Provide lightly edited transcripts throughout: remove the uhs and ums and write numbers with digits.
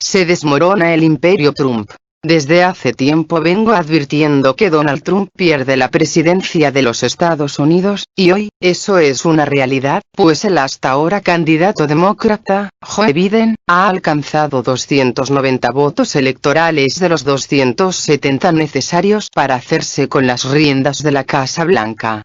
Se desmorona el imperio Trump. Desde hace tiempo vengo advirtiendo que Donald Trump pierde la presidencia de los Estados Unidos, y hoy, eso es una realidad, pues el hasta ahora candidato demócrata, Joe Biden, ha alcanzado 290 votos electorales de los 270 necesarios para hacerse con las riendas de la Casa Blanca.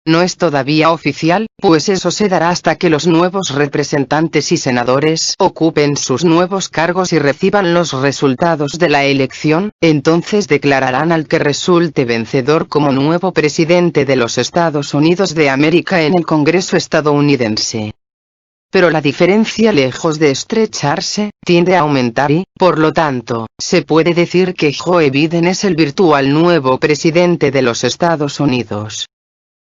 No es todavía oficial, pues eso se dará hasta que los nuevos representantes y senadores ocupen sus nuevos cargos y reciban los resultados de la elección, entonces declararán al que resulte vencedor como nuevo presidente de los Estados Unidos de América en el Congreso estadounidense. Pero la diferencia, lejos de estrecharse, tiende a aumentar y, por lo tanto, se puede decir que Joe Biden es el virtual nuevo presidente de los Estados Unidos.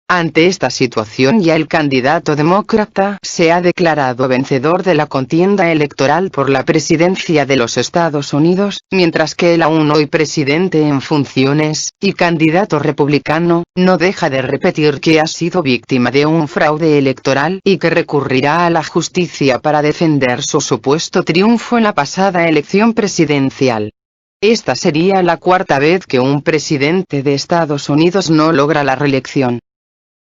Ante esta situación ya el candidato demócrata se ha declarado vencedor de la contienda electoral por la presidencia de los Estados Unidos, mientras que el aún hoy presidente en funciones, y candidato republicano, no deja de repetir que ha sido víctima de un fraude electoral y que recurrirá a la justicia para defender su supuesto triunfo en la pasada elección presidencial. Esta sería la cuarta vez que un presidente de Estados Unidos no logra la reelección.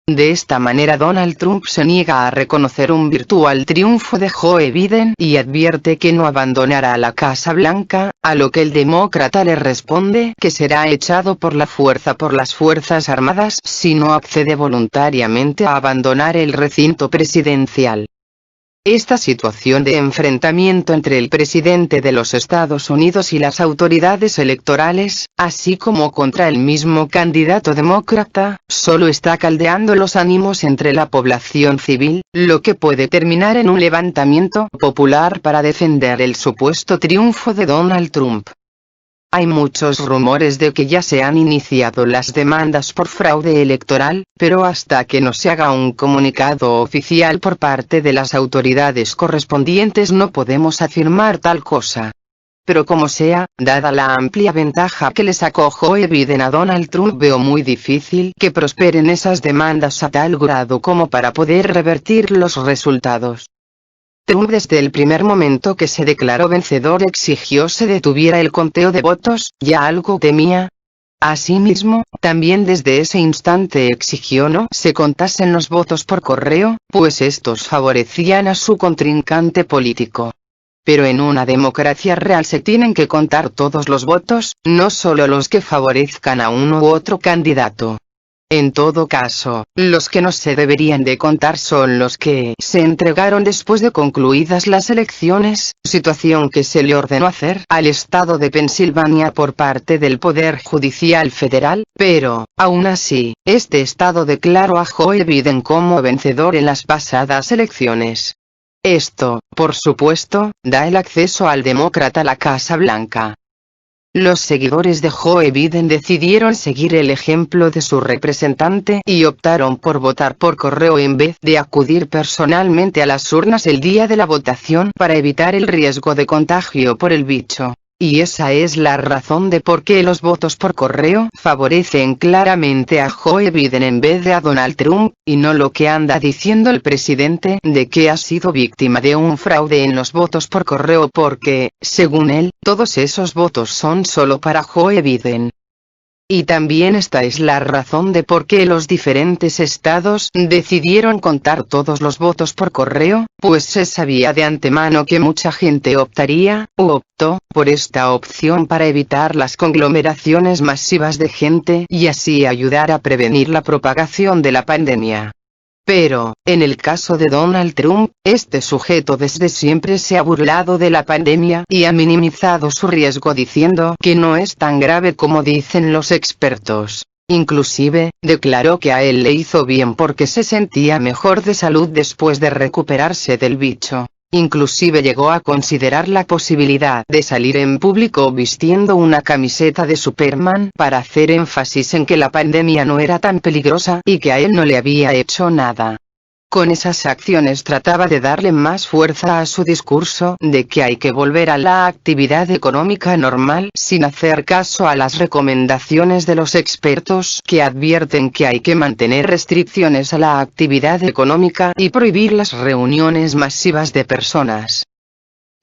De esta manera Donald Trump se niega a reconocer un virtual triunfo de Joe Biden y advierte que no abandonará la Casa Blanca, a lo que el demócrata le responde que será echado por la fuerza por las Fuerzas Armadas si no accede voluntariamente a abandonar el recinto presidencial. Esta situación de enfrentamiento entre el presidente de los Estados Unidos y las autoridades electorales, así como contra el mismo candidato demócrata, solo está caldeando los ánimos entre la población civil, lo que puede terminar en un levantamiento popular para defender el supuesto triunfo de Donald Trump. Hay muchos rumores de que ya se han iniciado las demandas por fraude electoral, pero hasta que no se haga un comunicado oficial por parte de las autoridades correspondientes no podemos afirmar tal cosa. Pero como sea, dada la amplia ventaja que le sacó Joe Biden a Donald Trump, veo muy difícil que prosperen esas demandas a tal grado como para poder revertir los resultados. Trump desde el primer momento que se declaró vencedor exigió se detuviera el conteo de votos, ya algo temía. Asimismo, también desde ese instante exigió no se contasen los votos por correo, pues estos favorecían a su contrincante político. Pero en una democracia real se tienen que contar todos los votos, no solo los que favorezcan a uno u otro candidato. En todo caso, los que no se deberían de contar son los que se entregaron después de concluidas las elecciones, situación que se le ordenó hacer al estado de Pensilvania por parte del Poder Judicial Federal, pero, aún así, este estado declaró a Joe Biden como vencedor en las pasadas elecciones. Esto, por supuesto, da el acceso al demócrata a la Casa Blanca. Los seguidores de Joe Biden decidieron seguir el ejemplo de su representante y optaron por votar por correo en vez de acudir personalmente a las urnas el día de la votación para evitar el riesgo de contagio por el bicho. Y esa es la razón de por qué los votos por correo favorecen claramente a Joe Biden en vez de a Donald Trump, y no lo que anda diciendo el presidente de que ha sido víctima de un fraude en los votos por correo porque, según él, todos esos votos son solo para Joe Biden. Y también esta es la razón de por qué los diferentes estados decidieron contar todos los votos por correo, pues se sabía de antemano que mucha gente optaría, u optó, por esta opción para evitar las conglomeraciones masivas de gente y así ayudar a prevenir la propagación de la pandemia. Pero, en el caso de Donald Trump, este sujeto desde siempre se ha burlado de la pandemia y ha minimizado su riesgo diciendo que no es tan grave como dicen los expertos. Inclusive, declaró que a él le hizo bien porque se sentía mejor de salud después de recuperarse del bicho. Inclusive llegó a considerar la posibilidad de salir en público vistiendo una camiseta de Superman para hacer énfasis en que la pandemia no era tan peligrosa y que a él no le había hecho nada. Con esas acciones trataba de darle más fuerza a su discurso de que hay que volver a la actividad económica normal sin hacer caso a las recomendaciones de los expertos que advierten que hay que mantener restricciones a la actividad económica y prohibir las reuniones masivas de personas.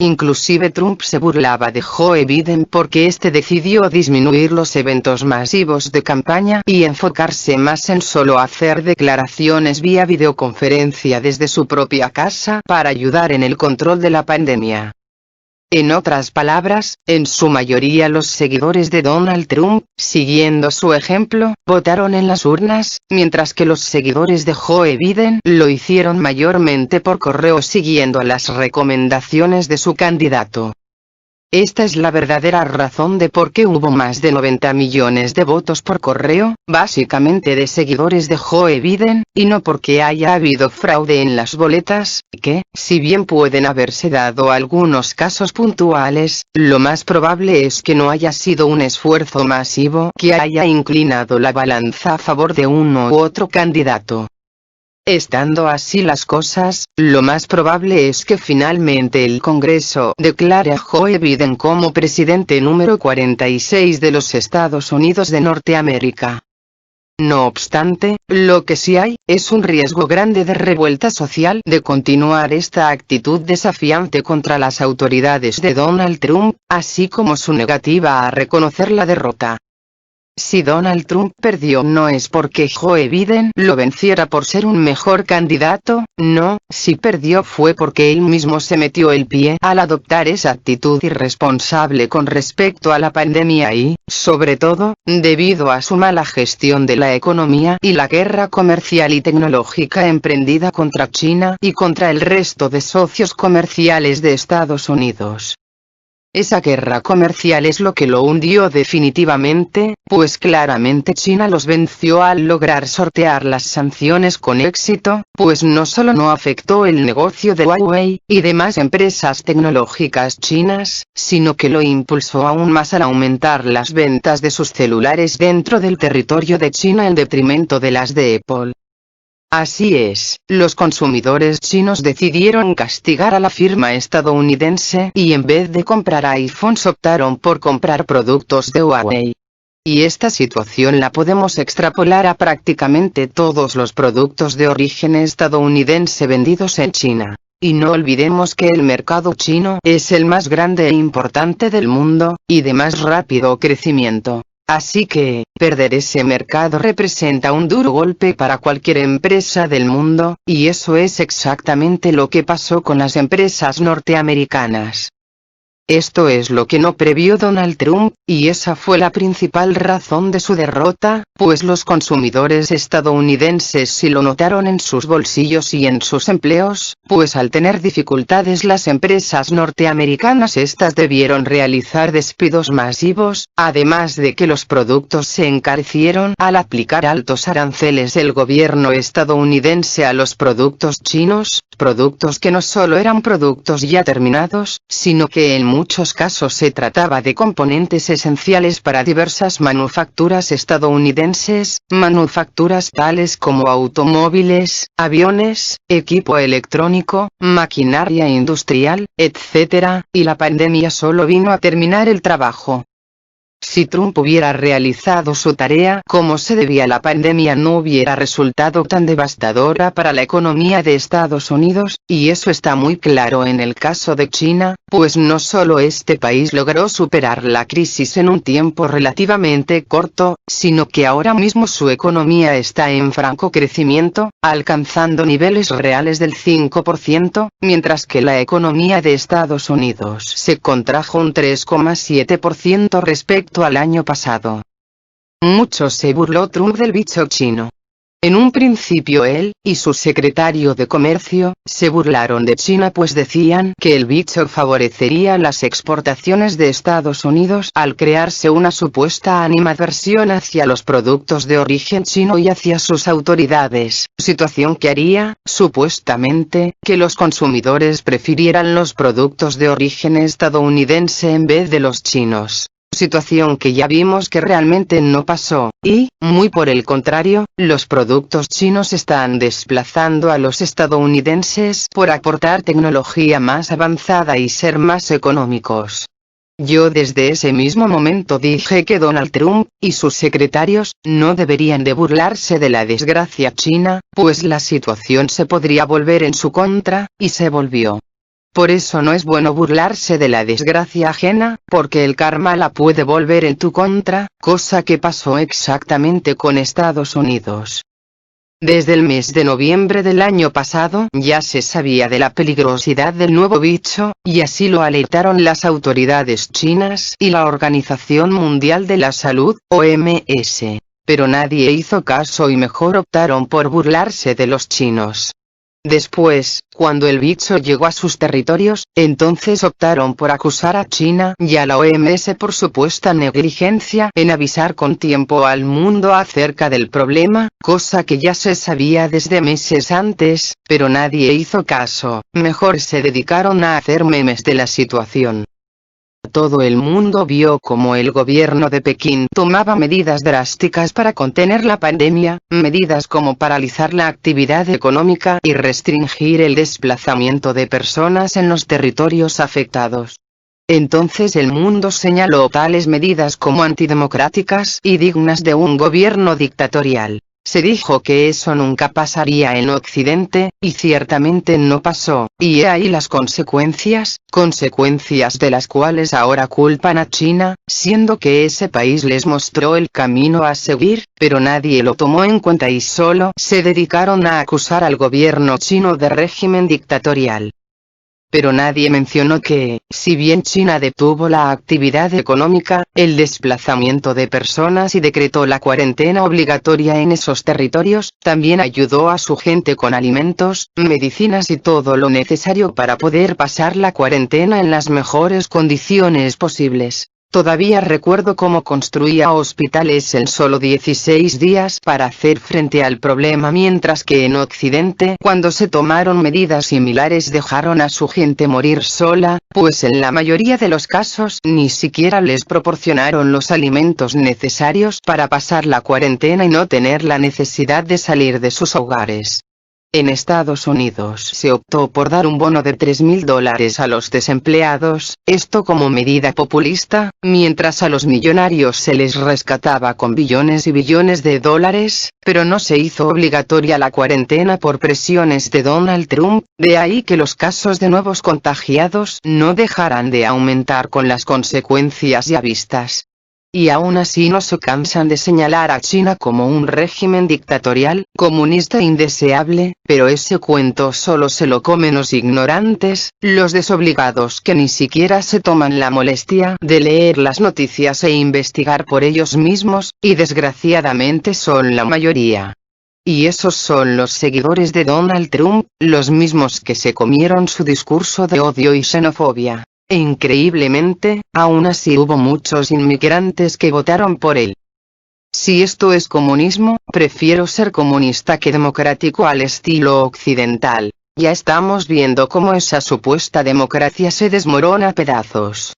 Inclusive Trump se burlaba de Joe Biden porque este decidió disminuir los eventos masivos de campaña y enfocarse más en solo hacer declaraciones vía videoconferencia desde su propia casa para ayudar en el control de la pandemia. En otras palabras, en su mayoría los seguidores de Donald Trump, siguiendo su ejemplo, votaron en las urnas, mientras que los seguidores de Joe Biden lo hicieron mayormente por correo siguiendo las recomendaciones de su candidato. Esta es la verdadera razón de por qué hubo más de 90 millones de votos por correo, básicamente de seguidores de Joe Biden, y no porque haya habido fraude en las boletas, que, si bien pueden haberse dado algunos casos puntuales, lo más probable es que no haya sido un esfuerzo masivo que haya inclinado la balanza a favor de uno u otro candidato. Estando así las cosas, lo más probable es que finalmente el Congreso declare a Joe Biden como presidente número 46 de los Estados Unidos de Norteamérica. No obstante, lo que sí hay, es un riesgo grande de revuelta social de continuar esta actitud desafiante contra las autoridades de Donald Trump, así como su negativa a reconocer la derrota. Si Donald Trump perdió no es porque Joe Biden lo venciera por ser un mejor candidato, no, si perdió fue porque él mismo se metió el pie al adoptar esa actitud irresponsable con respecto a la pandemia y, sobre todo, debido a su mala gestión de la economía y la guerra comercial y tecnológica emprendida contra China y contra el resto de socios comerciales de Estados Unidos. Esa guerra comercial es lo que lo hundió definitivamente, pues claramente China los venció al lograr sortear las sanciones con éxito, pues no solo no afectó el negocio de Huawei y demás empresas tecnológicas chinas, sino que lo impulsó aún más al aumentar las ventas de sus celulares dentro del territorio de China en detrimento de las de Apple. Así es, los consumidores chinos decidieron castigar a la firma estadounidense y en vez de comprar iPhones optaron por comprar productos de Huawei. Y esta situación la podemos extrapolar a prácticamente todos los productos de origen estadounidense vendidos en China. Y no olvidemos que el mercado chino es el más grande e importante del mundo, y de más rápido crecimiento. Así que, perder ese mercado representa un duro golpe para cualquier empresa del mundo, y eso es exactamente lo que pasó con las empresas norteamericanas. Esto es lo que no previó Donald Trump, y esa fue la principal razón de su derrota, pues los consumidores estadounidenses sí lo notaron en sus bolsillos y en sus empleos, pues al tener dificultades las empresas norteamericanas estas debieron realizar despidos masivos, además de que los productos se encarecieron al aplicar altos aranceles el gobierno estadounidense a los productos chinos, productos que no solo eran productos ya terminados, sino que en muchos casos se trataba de componentes esenciales para diversas manufacturas estadounidenses, manufacturas tales como automóviles, aviones, equipo electrónico, maquinaria industrial, etc., y la pandemia solo vino a terminar el trabajo. Si Trump hubiera realizado su tarea como se debía, la pandemia no hubiera resultado tan devastadora para la economía de Estados Unidos, y eso está muy claro en el caso de China, pues no solo este país logró superar la crisis en un tiempo relativamente corto, sino que ahora mismo su economía está en franco crecimiento, alcanzando niveles reales del 5%, mientras que la economía de Estados Unidos se contrajo un 3,7% respecto al año pasado. Mucho se burló Trump del bicho chino. En un principio él, y su secretario de Comercio, se burlaron de China pues decían que el bicho favorecería las exportaciones de Estados Unidos al crearse una supuesta animadversión hacia los productos de origen chino y hacia sus autoridades, situación que haría, supuestamente, que los consumidores prefirieran los productos de origen estadounidense en vez de los chinos. Situación que ya vimos que realmente no pasó, y, muy por el contrario, los productos chinos están desplazando a los estadounidenses por aportar tecnología más avanzada y ser más económicos. Yo desde ese mismo momento dije que Donald Trump, y sus secretarios, no deberían de burlarse de la desgracia china, pues la situación se podría volver en su contra, y se volvió. Por eso no es bueno burlarse de la desgracia ajena, porque el karma la puede volver en tu contra, cosa que pasó exactamente con Estados Unidos. Desde el mes de noviembre del año pasado ya se sabía de la peligrosidad del nuevo bicho, y así lo alertaron las autoridades chinas y la Organización Mundial de la Salud, OMS. Pero nadie hizo caso y mejor optaron por burlarse de los chinos. Después, cuando el bicho llegó a sus territorios, entonces optaron por acusar a China y a la OMS por supuesta negligencia en avisar con tiempo al mundo acerca del problema, cosa que ya se sabía desde meses antes, pero nadie hizo caso, mejor se dedicaron a hacer memes de la situación. Todo el mundo vio cómo el gobierno de Pekín tomaba medidas drásticas para contener la pandemia, medidas como paralizar la actividad económica y restringir el desplazamiento de personas en los territorios afectados. Entonces el mundo señaló tales medidas como antidemocráticas y dignas de un gobierno dictatorial. Se dijo que eso nunca pasaría en Occidente, y ciertamente no pasó, y he ahí las consecuencias de las cuales ahora culpan a China, siendo que ese país les mostró el camino a seguir, pero nadie lo tomó en cuenta y solo se dedicaron a acusar al gobierno chino de régimen dictatorial. Pero nadie mencionó que, si bien China detuvo la actividad económica, el desplazamiento de personas y decretó la cuarentena obligatoria en esos territorios, también ayudó a su gente con alimentos, medicinas y todo lo necesario para poder pasar la cuarentena en las mejores condiciones posibles. Todavía recuerdo cómo construía hospitales en solo 16 días para hacer frente al problema, mientras que en Occidente, cuando se tomaron medidas similares, dejaron a su gente morir sola, pues en la mayoría de los casos ni siquiera les proporcionaron los alimentos necesarios para pasar la cuarentena y no tener la necesidad de salir de sus hogares. En Estados Unidos se optó por dar un bono de $3.000 a los desempleados, esto como medida populista, mientras a los millonarios se les rescataba con billones y billones de dólares, pero no se hizo obligatoria la cuarentena por presiones de Donald Trump, de ahí que los casos de nuevos contagiados no dejaran de aumentar con las consecuencias ya vistas. Y aún así no se cansan de señalar a China como un régimen dictatorial, comunista e indeseable, pero ese cuento solo se lo comen los ignorantes, los desobligados que ni siquiera se toman la molestia de leer las noticias e investigar por ellos mismos, y desgraciadamente son la mayoría. Y esos son los seguidores de Donald Trump, los mismos que se comieron su discurso de odio y xenofobia. E increíblemente, aún así hubo muchos inmigrantes que votaron por él. Si esto es comunismo, prefiero ser comunista que democrático al estilo occidental. Ya estamos viendo cómo esa supuesta democracia se desmorona a pedazos.